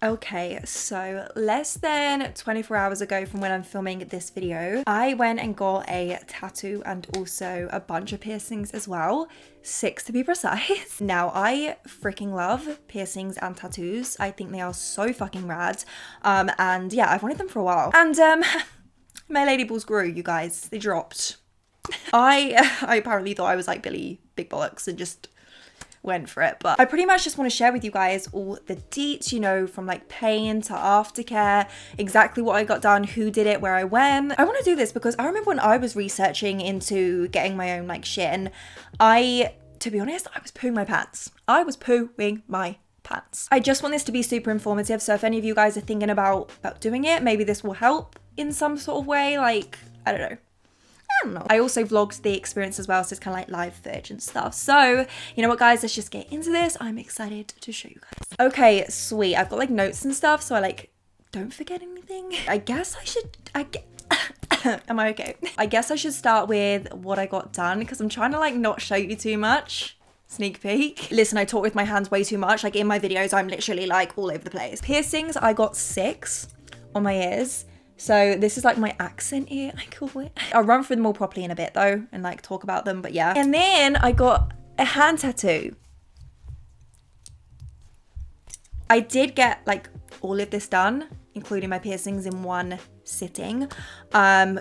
Okay, so less than 24 hours ago from when I'm filming this video, I went and got a tattoo and also a bunch of piercings as well. 6 to be precise. Now, I freaking love piercings and tattoos. I think they are so fucking rad. And yeah, I've wanted them for a while. And my lady balls grew, you guys. They dropped. I apparently thought I was like Billy Big Bollocks and just went for it, but I pretty much just want to share with you guys all the deets, you know, from like pain to aftercare, exactly what I got done, who did it, where I went. I want to do this because I remember when I was researching into getting my own like shit, and to be honest, I was pooing my pants. I was pooing my pants. I just want this to be super informative, so if any of you guys are thinking about doing it, maybe this will help in some sort of way, like, I don't know. I also vlogged the experience as well, so it's kind of like live footage and stuff. So, you know what, guys, let's just get into this. I'm excited to show you guys. Okay, sweet. I've got like notes and stuff, so I like don't forget anything. I guess I should, am I okay? I guess I should start with what I got done because I'm trying to like not show you too much. Sneak peek. Listen, I talk with my hands way too much. Like in my videos, I'm literally like all over the place. Piercings, I got 6 on my ears. So this is like my accent ear, I call it. I'll run through them all properly in a bit though and like talk about them, but yeah. And then I got a hand tattoo. I did get like all of this done, including my piercings in one sitting. How?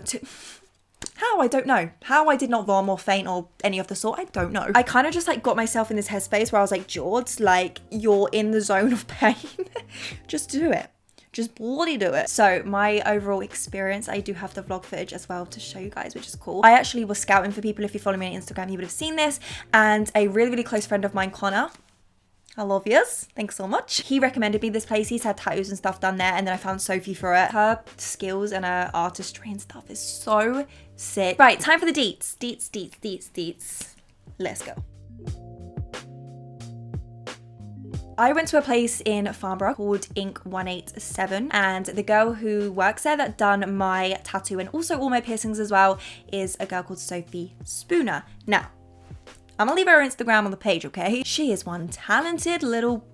I don't know. How I did not vom or faint or any of the sort, I don't know. I kind of just like got myself in this headspace where I was like, George, like you're in the zone of pain. Just do it. Just bloody do it. So my overall experience, I do have the vlog footage as well to show you guys, which is cool. I actually was scouting for people. If you follow me on Instagram, you would have seen this. And a really, really close friend of mine, Connor, I love yous. Thanks so much. He recommended me this place. He's had tattoos and stuff done there. And then I found Sophie for it. Her skills and her artistry and stuff is so sick. Right, time for the deets. Deets. Let's go. I went to a place in Farnborough called Ink 187, and the girl who works there that done my tattoo and also all my piercings as well is a girl called Sophie Spooner. Now, I'm gonna leave her Instagram on the page, okay? She is one talented little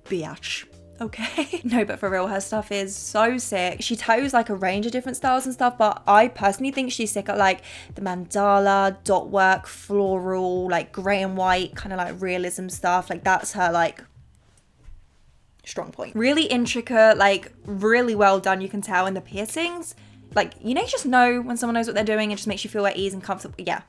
biatch, okay? No, but for real, her stuff is so sick. She tattoos like a range of different styles and stuff, but I personally think she's sick at like the mandala, dot work, floral, like grey and white, kind of like realism stuff. Like that's her like strong point. Really intricate, like really well done, you can tell. And the piercings, like, you know, you just know when someone knows what they're doing. It just makes you feel at ease and comfortable. Yeah,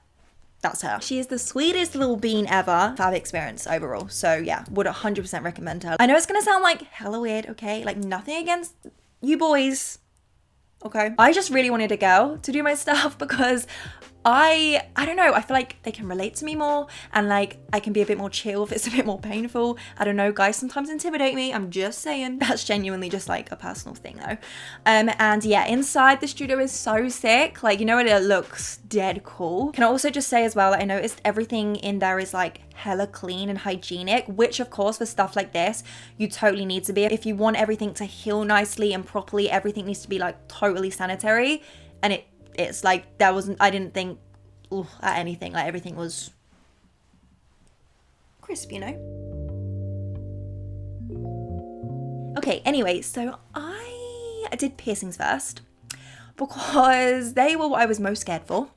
that's her. She is the sweetest little bean ever. Fab experience overall. So yeah, would 100% recommend her. I know it's gonna sound like hella weird, okay? Like nothing against you boys, okay? I just really wanted a girl to do my stuff because I don't know, I feel like they can relate to me more, and like I can be a bit more chill if it's a bit more painful. I don't know, guys sometimes intimidate me, I'm just saying. That's genuinely just like a personal thing though. And yeah, inside the studio is so sick. Like, you know what, it looks dead cool. Can I also just say as well that I noticed everything in there is like hella clean and hygienic, which of course for stuff like this you totally need to be. If you want everything to heal nicely and properly, everything needs to be like totally sanitary. And it's like I didn't think at anything. Like everything was crisp, you know. Okay, anyway, so I did piercings first because they were what I was most scared for.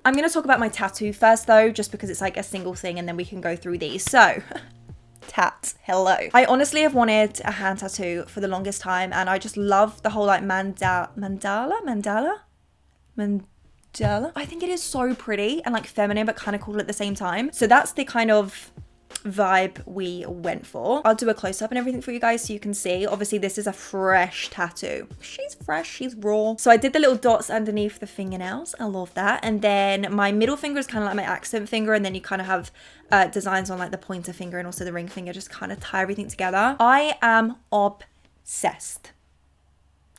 I'm gonna talk about my tattoo first though, just because it's like a single thing, and then we can go through these. So tat, hello. I honestly have wanted a hand tattoo for the longest time, and I just love the whole like mandala. I think it is so pretty and like feminine, but kind of cool at the same time. So that's the kind of vibe we went for. I'll do a close-up and everything for you guys so you can see. Obviously this is a fresh tattoo. She's fresh, she's raw. So I did the little dots underneath the fingernails. I love that. And then my middle finger is kind of like my accent finger, and then you kind of have designs on like the pointer finger and also the ring finger, just kind of tie everything together. I am obsessed.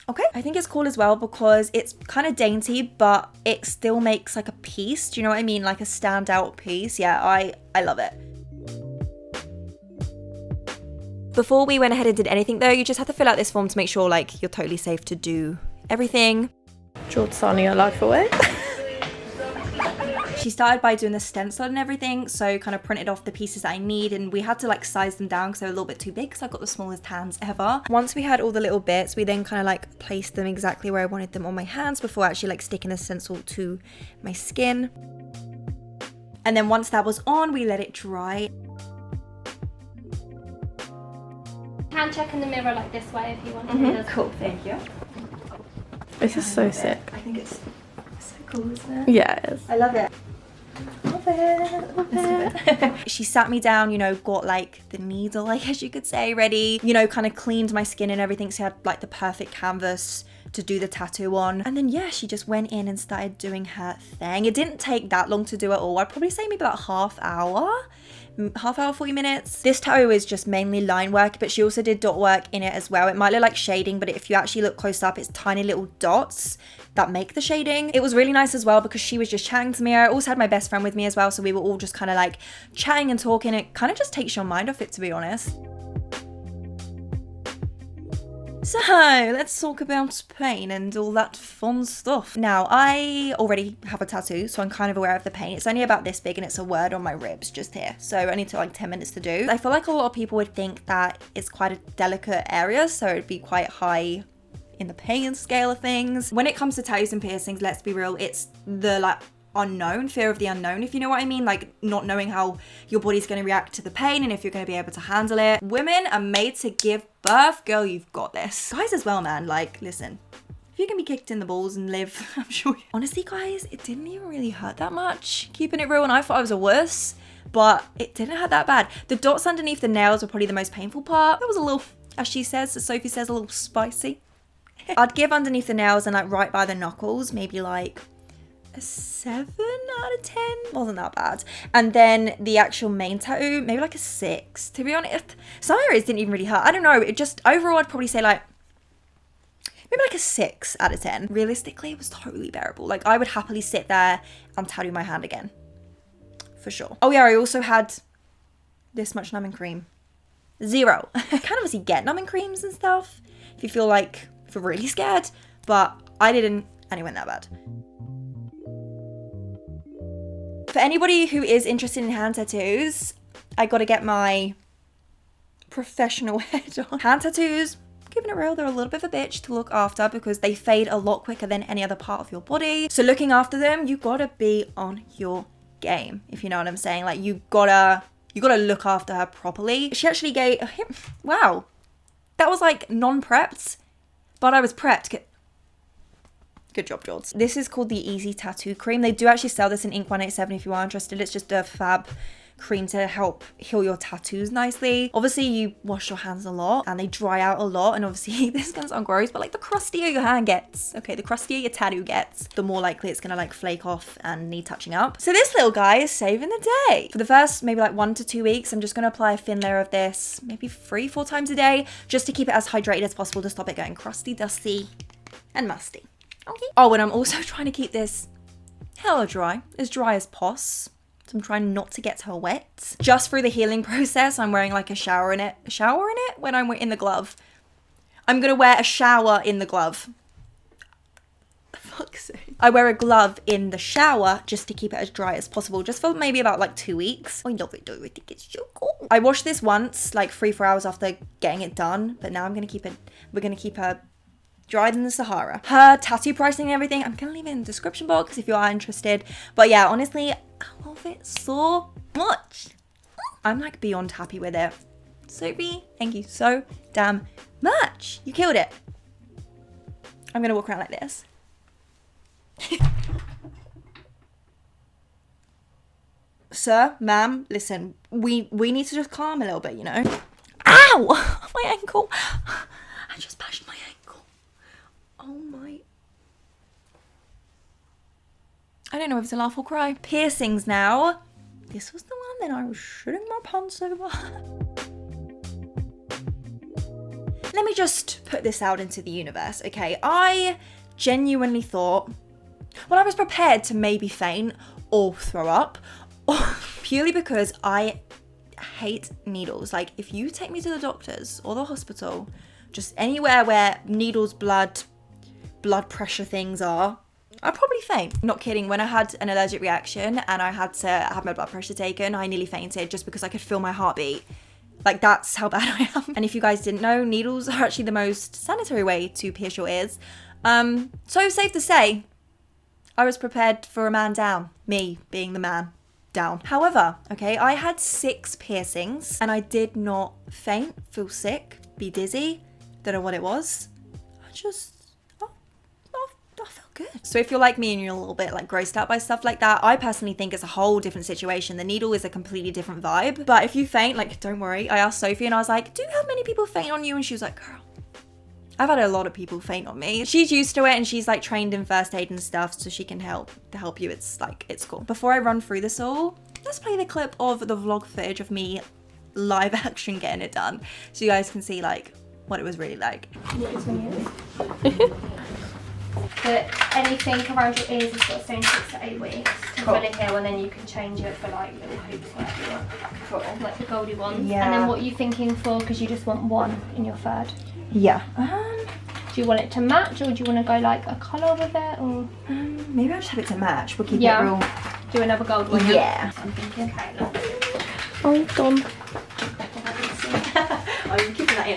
Okay, I think it's cool as well because it's kind of dainty, but it still makes like a piece. Do you know what I mean? Like a standout piece. Yeah, I love it. Before we went ahead and did anything though, you just have to fill out this form to make sure like you're totally safe to do everything. George signing her life away. She started by doing the stencil and everything, so kind of printed off the pieces that I need, and we had to like size them down because they were a little bit too big because I've got the smallest hands ever. Once we had all the little bits, we then kind of like placed them exactly where I wanted them on my hands before actually like sticking the stencil to my skin. And then once that was on, we let it dry. Hand check in the mirror like this way if you want to. Cool, thank you. This is so sick. I think it's so cool, isn't it? Yeah, it is. I love it. Love it. Love it. She sat me down, you know, got like the needle, I guess you could say, ready, you know, kind of cleaned my skin and everything, so I had like the perfect canvas to do the tattoo on. And then yeah, she just went in and started doing her thing. It didn't take that long to do it all. I'd probably say maybe about half hour, 40 minutes. This tattoo is just mainly line work, but she also did dot work in it as well. It might look like shading, but if you actually look close up, it's tiny little dots that make the shading. It was really nice as well because she was just chatting to me. I also had my best friend with me as well, so we were all just kind of like chatting and talking. It kind of just takes your mind off it, to be honest. So let's talk about pain and all that fun stuff. Now, I already have a tattoo, so I'm kind of aware of the pain. It's only about this big and it's a word on my ribs just here. So it only took like 10 minutes to do. I feel like a lot of people would think that it's quite a delicate area, so it'd be quite high in the pain scale of things. When it comes to tattoos and piercings, let's be real, it's the like unknown, fear of the unknown, if you know what I mean, like not knowing how your body's going to react to the pain and if you're going to be able to handle it. Women are made to give birth. Girl, you've got this. Guys as well, man, like listen, if you can be kicked in the balls and live, I'm sure. Honestly guys, it didn't even really hurt that much, keeping it real, and I thought I was a worse, but it didn't hurt that bad. The dots underneath the nails were probably the most painful part. That was a little, as she says, as Sophie says, a little spicy. I'd give underneath the nails and like right by the knuckles maybe like a 7 out of 10. Wasn't that bad. And then the actual main tattoo, maybe like a 6. To be honest, some areas didn't even really hurt. I don't know. It just, overall, I'd probably say like, maybe like a 6 out of 10. Realistically, it was totally bearable. Like, I would happily sit there and tattoo my hand again. For sure. Oh yeah, I also had this much numbing cream. 0. You can obviously get numbing creams and stuff if you feel like, if you're really scared. But I didn't, and it went that bad. For anybody who is interested in hand tattoos, I gotta get my professional head on. Hand tattoos, keeping it real, they're a little bit of a bitch to look after because they fade a lot quicker than any other part of your body. So looking after them, you gotta be on your game, if you know what I'm saying. Like you gotta look after her properly. She actually gave, wow, that was like non-prepped, but I was prepped. Good job, Jords. This is called the Easy Tattoo Cream. They do actually sell this in Ink 187 if you are interested. It's just a fab cream to help heal your tattoos nicely. Obviously, you wash your hands a lot and they dry out a lot. And obviously, this is gonna sound gross, but like the crustier your hand gets, okay, the crustier your tattoo gets, the more likely it's gonna like flake off and need touching up. So this little guy is saving the day. For the first maybe like 1 to 2 weeks, I'm just gonna apply a thin layer of this, maybe 3-4 times a day, just to keep it as hydrated as possible to stop it going crusty, dusty, and musty. Okay. Oh, and I'm also trying to keep this hella dry as pos. So I'm trying not to get her wet. Just through the healing process, I'm wearing like a shower in it when I'm in the glove. I'm gonna wear a shower in the glove. Fuck's sake. I wear a glove in the shower just to keep it as dry as possible, just for maybe about like 2 weeks. I love it, I think it's so cool. I washed this once, like 3-4 hours after getting it done, but now we're gonna keep her dried in the Sahara. Her tattoo pricing and everything, I'm gonna leave it in the description box if you are interested. But yeah, honestly, I love it so much. I'm like beyond happy with it. Sophie, thank you so damn much. You killed it. I'm gonna walk around like this. Sir, ma'am, listen, we need to just calm a little bit, you know? Ow! My ankle. I just bashed my ankle. Oh my. I don't know if it's a laugh or cry. Piercings now. This was the one that I was shitting my pants over. Let me just put this out into the universe, okay? I genuinely thought, well, I was prepared to maybe faint or throw up, purely because I hate needles. Like, if you take me to the doctors or the hospital, just anywhere where needles, blood pressure things are, I'd probably faint. Not kidding. When I had an allergic reaction and I had to have my blood pressure taken, I nearly fainted just because I could feel my heartbeat. Like, that's how bad I am. And if you guys didn't know, needles are actually the most sanitary way to pierce your ears. So safe to say, I was prepared for a man down. Me being the man down. However, okay, I had 6 piercings and I did not faint, feel sick, be dizzy. Don't know what it was. I just, I felt good. So if you're like me and you're a little bit like grossed out by stuff like that, I personally think it's a whole different situation. The needle is a completely different vibe. But if you faint, like, don't worry. I asked Sophie and I was like, do you have many people faint on you? And she was like, girl, I've had a lot of people faint on me. She's used to it and she's like trained in first aid and stuff, so she can help you. It's like, it's cool. Before I run through this all, let's play the clip of the vlog footage of me live action getting it done, so you guys can see like what it was really like. But anything around your ears has got to stay in 6 to 8 weeks to fully heal, and then you can change it for like little hoops, whatever you want. Cool. Like the goldy ones. Yeah. And then what are you thinking for? Because you just want one in your third. Yeah. Do you want it to match, or do you want to go like a colour with it, or? Maybe I'll just have it to match. We'll keep Yeah. it real. Do another gold one. Yeah. I'm thinking. Okay, look. Oh, done. Oh, you're keeping that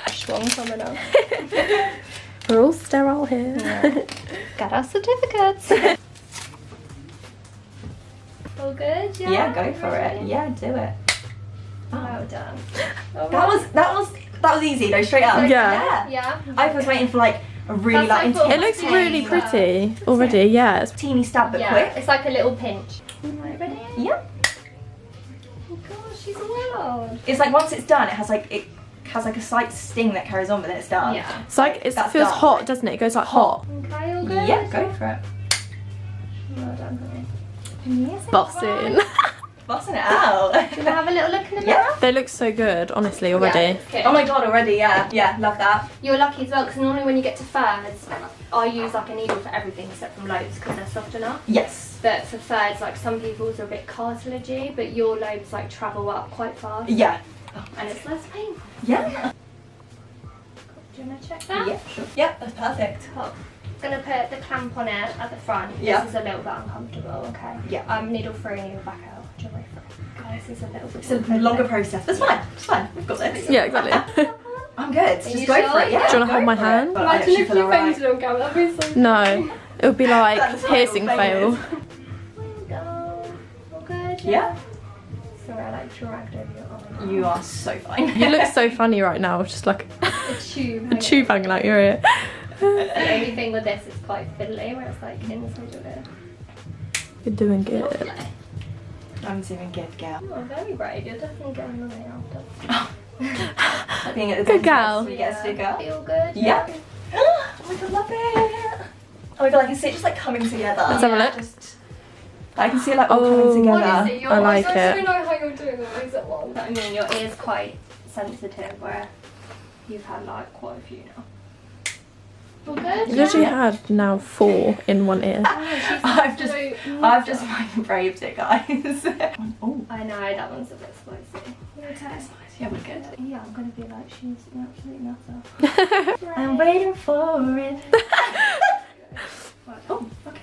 in. Strong coming up. We're all sterile here. Yeah. Got our certificates. All good? Yeah. Yeah, go for it. Yeah, do it. Well done. That was easy though, straight up. Yeah. Yeah. I was waiting for like a really That's like what I thought. It looks Yeah. really pretty already, yeah. It's teeny stab but Yeah. quick. It's like a little pinch. Right, ready? Yeah. Oh gosh, she's wild. It's like once it's done, it has like a slight sting that carries on, but then it's done. Yeah. It's like, it That's feels done. hot, doesn't it? It goes like hot. Okay, all good? Yeah, go for it. Well done, honey. Yes, Bossing. Bossing it out. Do you want to have a little look in the mirror? They look so good, honestly, already. Yeah, it's good. Oh my god, already, yeah. Yeah, love that. You're lucky as well, because normally when you get to thirds, I use like a needle for everything except from lobes because they're soft enough. Yes. But for thirds, like some people's are a bit cartilagey, but your lobes like travel up quite fast. Yeah. And it's less painful. Yeah. Do you want to check that? Yeah, sure. Yeah, that's perfect. Cool. Gonna put the clamp on it at the front. Yeah. This is a little bit uncomfortable, okay? Yeah. Needle free, needle back out. Jewelry free. Guys, this is a little bit. It's a longer process. That's fine. It's fine. We've got this. Yeah, exactly. I'm good. you Just go for sure? it. Yeah. Do you wanna go hold my for it. hand? But I Imagine actually if feel you alright. fainted on camera, that'd be so No, it would be like That's how piercing it'll fail. fail. Go. All good? Yeah. Sorry, I like dragged over your arm. You are so fine. You look so funny right now, just like A tube. a tube hanging out your ear. The only thing with this is quite fiddly, where it's like inside of it. You're doing good. I'm doing good, girl. Oh, very brave. You're definitely getting money after. Like being at the Good dentist, girl. we get a sticker. Feel good? Yeah. Oh my god, love it. Oh my god, I can see it just like coming together. Let's have a look. Just, I can see it like all Oh. coming together. Honestly, your I like eyes, it. I don't know how you're doing all these at once. I mean, your ear's quite sensitive, where you've had like quite a few now. All good? You literally had now 4 in one ear. I've just fucking braved it, guys. Oh, I know, that one's a bit spicy. yeah, we're good. Yeah, I'm gonna be like, she's an absolute nutter. I'm waiting for it. Oh, okay.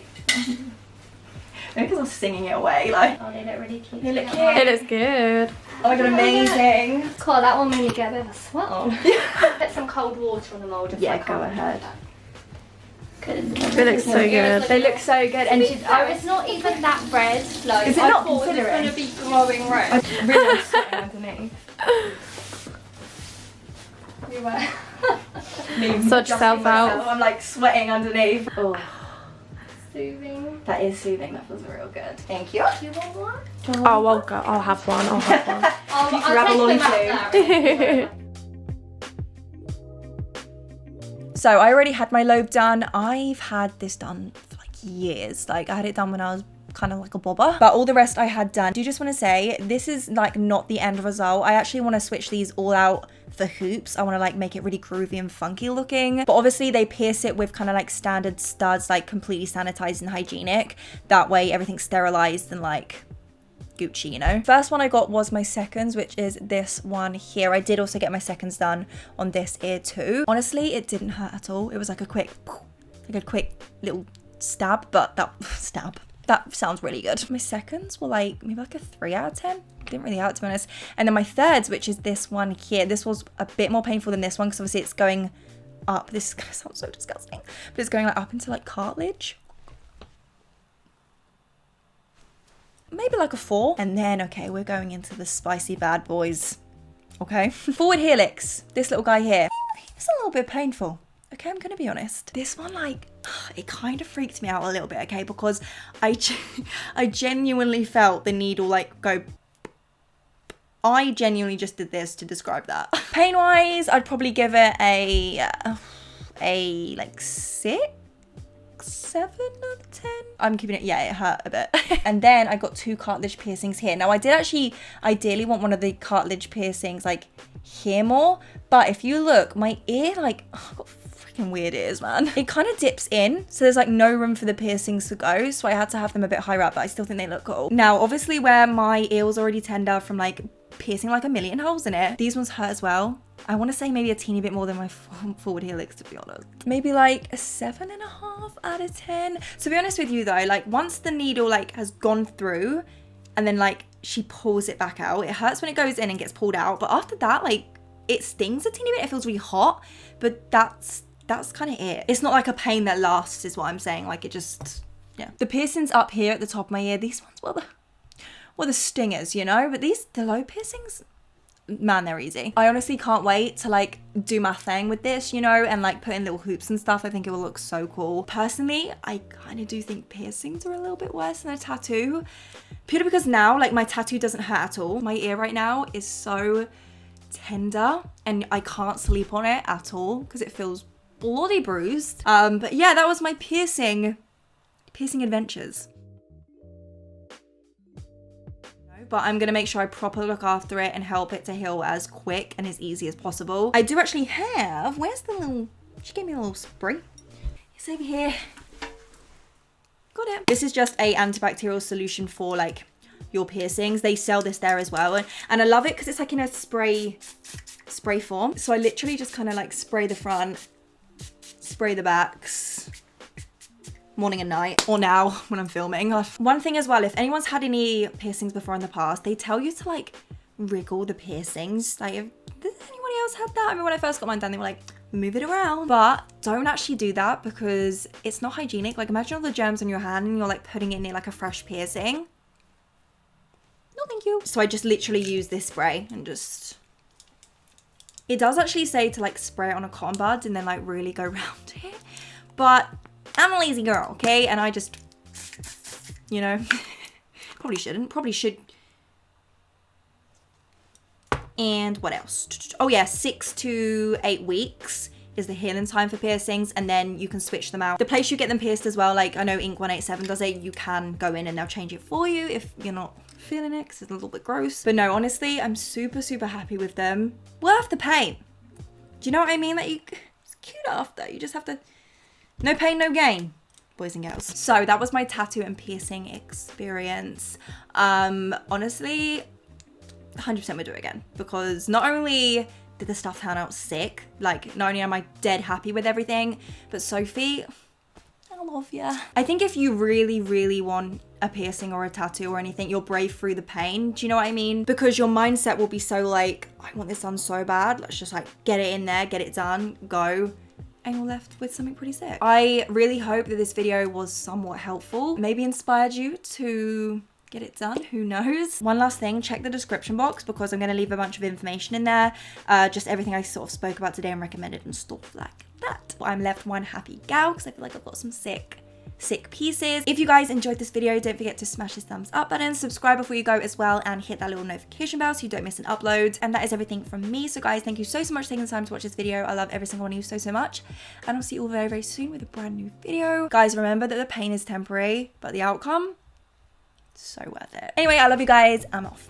Maybe because I'm singing it away, like. Oh, they look really cute. They look together. It looks good. Oh my god, amazing. Cool, that one made me get a bit of a sweat. Oh. Put some cold water on them all, just Yeah, like go ahead. It looks so good. They look so good, and Oh, it's not even that red. Like, Is it I not thought it was considering? going to be glowing red. I'm really sweating underneath. You were. Sort yourself out. I'm like sweating underneath. Oh, Soothing. that is soothing. That feels real good. Thank you. Do you want one? Oh, I'll have one. I'll have one. You can grab a lolly too. So I already had my lobe done. I've had this done for like years. Like I had it done when I was kind of like a bobber, but all the rest I had done. I do just want to say this is like not the end result. I actually want to switch these all out for hoops. I want to like make it really groovy and funky looking, but obviously they pierce it with kind of like standard studs, like completely sanitized and hygienic. That way everything's sterilized and like Gucci, you know. First one I got was my seconds, which is this one here. I did also get my seconds done on this ear too. Honestly, it didn't hurt at all. It was like a quick like a quick little stab, but that sounds really good. My seconds were like maybe like a 3 out of 10. Didn't really hurt, to be honest. And then my thirds, which is this one here, this was a bit more painful than this one because obviously it's going up. This is gonna sound so disgusting, but it's going like up into like cartilage. Maybe like a 4. And then, okay, we're going into the spicy bad boys. Okay. Forward helix. This little guy here. It's a little bit painful. Okay, I'm gonna be honest. This one, like, it kind of freaked me out a little bit, okay, because I genuinely felt the needle like go. I genuinely just did this to describe that. Pain-wise, I'd probably give it a like 6, 7 out of 10. I'm keeping it, yeah, it hurt a bit. And then I got 2 cartilage piercings here. Now I did actually ideally want one of the cartilage piercings like here more, but if you look, my ear, like, oh, I've got freaking weird ears, man. It kind of dips in, so there's like no room for the piercings to go, so I had to have them a bit higher up, but I still think they look cool. Now, obviously where my ear was already tender from like piercing like a million holes in it, these ones hurt as well. I want to say maybe a teeny bit more than my forward helix, to be honest. Maybe like a 7.5 out of 10. To be honest with you though, like once the needle like has gone through and then like she pulls it back out, it hurts when it goes in and gets pulled out, but after that, like it stings a teeny bit. It feels really hot, but that's kind of it. It's not like a pain that lasts is what I'm saying. Like it just, yeah. The piercings up here at the top of my ear, these ones were the stingers, you know, but the low piercings, man, they're easy. I honestly can't wait to like do my thing with this, you know, and like put in little hoops and stuff. I think it will look so cool. Personally, I kind of do think piercings are a little bit worse than a tattoo, purely because now like my tattoo doesn't hurt at all. My ear right now is so tender and I can't sleep on it at all because it feels bloody bruised. But yeah, that was my piercing adventures. But I'm going to make sure I properly look after it and help it to heal as quick and as easy as possible. I do actually have, where's the little, she gave me a little spray. It's over here. Got it. This is just a antibacterial solution for like your piercings. They sell this there as well. And I love it because it's like in a spray form. So I literally just kind of like spray the front, spray the backs, morning and night, or now when I'm filming. One thing as well, if anyone's had any piercings before in the past, they tell you to like wriggle the piercings. Like, did anybody else have that? I remember when I first got mine done, they were like, move it around. But don't actually do that because it's not hygienic. Like imagine all the germs on your hand and you're like putting it near like a fresh piercing. No, thank you. So I just literally use this spray and just, it does actually say to like spray it on a cotton bud and then like really go around it. But I'm a lazy girl, okay? And I just, you know, probably should. And what else? Oh yeah, 6 to 8 weeks is the healing time for piercings, and then you can switch them out. The place you get them pierced as well, like I know Ink 187 does it, you can go in and they'll change it for you if you're not feeling it because it's a little bit gross. But no, honestly, I'm super, super happy with them. Worth the pain. Do you know what I mean? Like it's cute after, you just have to, no pain, no gain, boys and girls. So that was my tattoo and piercing experience. Honestly, 100% would do it again because not only did the stuff turn out sick, like not only am I dead happy with everything, but Sophie, I love ya. I think if you really, really want a piercing or a tattoo or anything, you'll brave through the pain. Do you know what I mean? Because your mindset will be so like, I want this done so bad. Let's just like get it in there, get it done, go. And you're left with something pretty sick. I really hope that this video was somewhat helpful. Maybe inspired you to get it done, who knows? One last thing, check the description box because I'm gonna leave a bunch of information in there. Just everything I sort of spoke about today and recommended and stuff like that. I'm left one happy gal because I feel like I've got some sick pieces. If you guys enjoyed this video, don't forget to smash this thumbs up button, subscribe before you go as well, and hit that little notification bell so you don't miss an upload. And that is everything from me. So guys, thank you so much for taking the time to watch this video. I love every single one of you so much, and I'll see you all very, very soon with a brand new video. Guys, remember that the pain is temporary, but the outcome, so worth it. Anyway, I love you guys. I'm off.